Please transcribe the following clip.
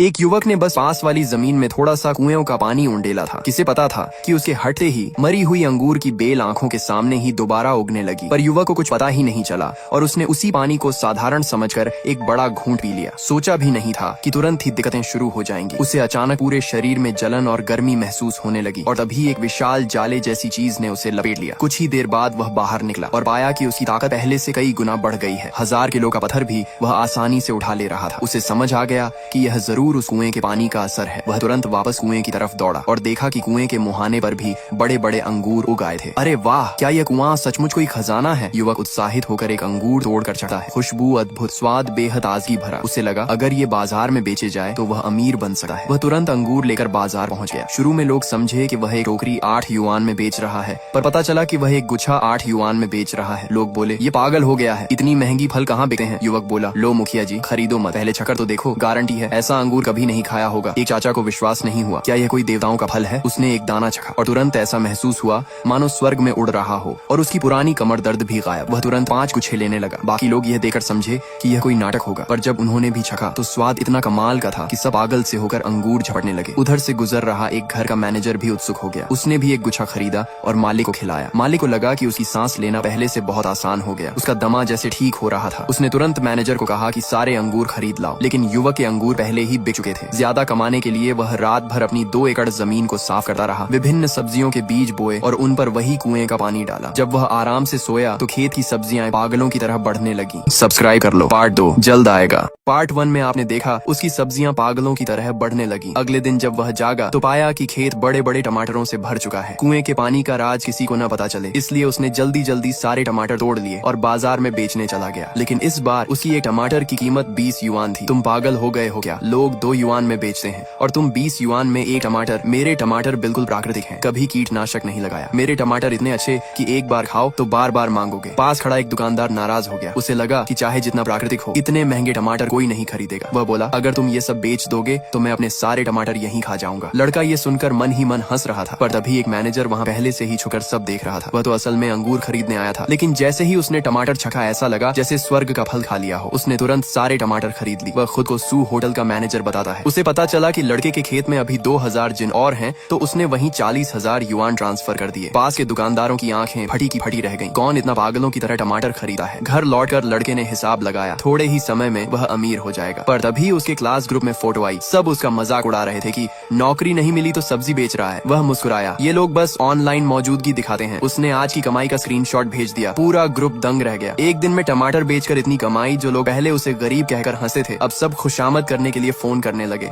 एक युवक ने बस पास वाली जमीन में थोड़ा सा कुएं का पानी उंडेला था। किसे पता था कि उसके हटते ही मरी हुई अंगूर की बेल आंखों के सामने ही दोबारा उगने लगी। पर युवक को कुछ पता ही नहीं चला और उसने उसी पानी को साधारण समझकर एक बड़ा घूंट पी लिया। सोचा भी नहीं था कि तुरंत ही दिक्कतें शुरू हो जाएंगी। उसे अचानक पूरे शरीर में जलन और गर्मी महसूस होने लगी और तभी एक विशाल जाले जैसी चीज ने उसे लपेट लिया। कुछ ही देर बाद वह बाहर निकला और पाया कि उसकी ताकत पहले से कई गुना बढ़ गई है। 1000 किलो का पत्थर भी वह आसानी से उठा ले रहा था। उसे समझ आ गया कि यह जरूर उस कुएं के पानी का असर है। वह तुरंत वापस कुएं की तरफ दौड़ा और देखा कि कुएं के मुहाने पर भी बड़े बड़े अंगूर उग आए थे। अरे वाह, क्या यह कुआं सचमुच कोई खजाना है। युवक उत्साहित होकर एक अंगूर तोड़कर चढ़ा है। खुशबू अद्भुत, स्वाद बेहद ताजगी भरा। उसे लगा अगर ये बाजार में बेचे जाए तो वह अमीर बन सकता है। वह तुरंत अंगूर लेकर बाजार पहुंच गया। शुरू में लोग समझे कि वह एक टोकरी 8 युआन में बेच रहा है, पर पता चला कि वह एक गुच्छा 8 युआन में बेच रहा है। लोग बोले ये पागल हो गया है, इतनी महंगी फल कहाँ बिकते हैं। युवक बोला लो मुखिया जी, खरीदो मत, पहले चखकर तो देखो, गारंटी है ऐसा अंगूर कभी नहीं खाया होगा। एक चाचा को विश्वास नहीं हुआ, क्या यह कोई देवताओं का फल है। उसने एक दाना चखा और तुरंत ऐसा महसूस हुआ मानो स्वर्ग में उड़ रहा हो और उसकी पुरानी कमर दर्द भी गायब। वह तुरंत 5 गुच्छे लेने लगा। बाकी लोग यह देखकर समझे कि यह कोई नाटक होगा, पर जब उन्होंने भी चखा तो स्वाद इतना कमाल का था कि सब पागल से होकर अंगूर झपटने लगे। उधर से गुजर रहा एक घर का मैनेजर भी उत्सुक हो गया। उसने भी एक गुच्छा खरीदा और मालिक को खिलाया। मालिक को लगा कि उसकी सांस लेना पहले से बहुत आसान हो गया। उसका दमा जैसे ठीक हो रहा था। उसने तुरंत मैनेजर को कहा कि सारे अंगूर खरीद लाओ, लेकिन युवक के अंगूर पहले ही बिक चुके थे। ज्यादा कमाने के लिए वह रात भर अपनी 2 एकड़ जमीन को साफ करता रहा। विभिन्न सब्जियों के बीज बोए और उन पर वही कुएं का पानी डाला। जब वह आराम से सोया तो खेत की सब्जियां पागलों की तरह बढ़ने लगी। सब्सक्राइब कर लो, पार्ट 2 जल्द आएगा। पार्ट 1 में आपने देखा उसकी सब्जियां पागलों की तरह बढ़ने लगी। अगले दिन जब वह जागा तो पाया कि खेत बड़े बड़े टमाटरों से भर चुका है। कुएं के पानी का राज किसी को न पता चले, इसलिए उसने जल्दी जल्दी सारे टमाटर तोड़ लिए और बाजार में बेचने चला गया। लेकिन इस बार उसकी एक टमाटर की कीमत 20 युआन थी। तुम पागल हो गए हो क्या? लोग 2 युआन में बेचते हैं और तुम 20 युआन में एक टमाटर। मेरे टमाटर बिल्कुल प्राकृतिक हैं, कभी कीटनाशक नहीं लगाया। मेरे टमाटर इतने अच्छे कि एक बार खाओ तो बार बार मांगोगे। पास खड़ा एक दुकानदार नाराज हो गया। उसे लगा कि चाहे जितना प्राकृतिक हो, इतने महंगे टमाटर कोई नहीं खरीदेगा। वह बोला अगर तुम ये सब बेच दोगे तो मैं अपने सारे टमाटर यहीं खा जाऊंगा। लड़का ये सुनकर मन ही मन हंस रहा था, पर तभी एक मैनेजर वहाँ पहले से ही छुकर सब देख रहा था। वह तो असल में अंगूर खरीदने आया था, लेकिन जैसे ही उसने टमाटर चखा ऐसा लगा जैसे स्वर्ग का फल खा लिया हो। उसने तुरंत सारे टमाटर खरीद ली। वह खुद को सू होटल का मैनेजर बताता है। उसे पता चला कि लड़के के खेत में अभी 2000 जिन और हैं, तो उसने वहीं 40,000 युआन ट्रांसफर कर दिए। पास के दुकानदारों की आंखें फटी की फटी रह गईं। कौन इतना पागलों की तरह टमाटर खरीदा है। घर लौटकर लड़के ने हिसाब लगाया, थोड़े ही समय में वह अमीर हो जाएगा। पर तभी उसके क्लास ग्रुप में फोटो आई। सब उसका मजाक उड़ा रहे थे कि नौकरी नहीं मिली तो सब्जी बेच रहा है। वह मुस्कुराया, ये लोग बस ऑनलाइन मौजूदगी दिखाते हैं। उसने आज की कमाई का स्क्रीनशॉट भेज दिया। पूरा ग्रुप दंग रह गया। एक दिन में टमाटर बेचकर इतनी कमाई। जो लोग पहले उसे गरीब कहकर हंसे थे, अब सब खुशामद करने के लिए फोन करने लगे।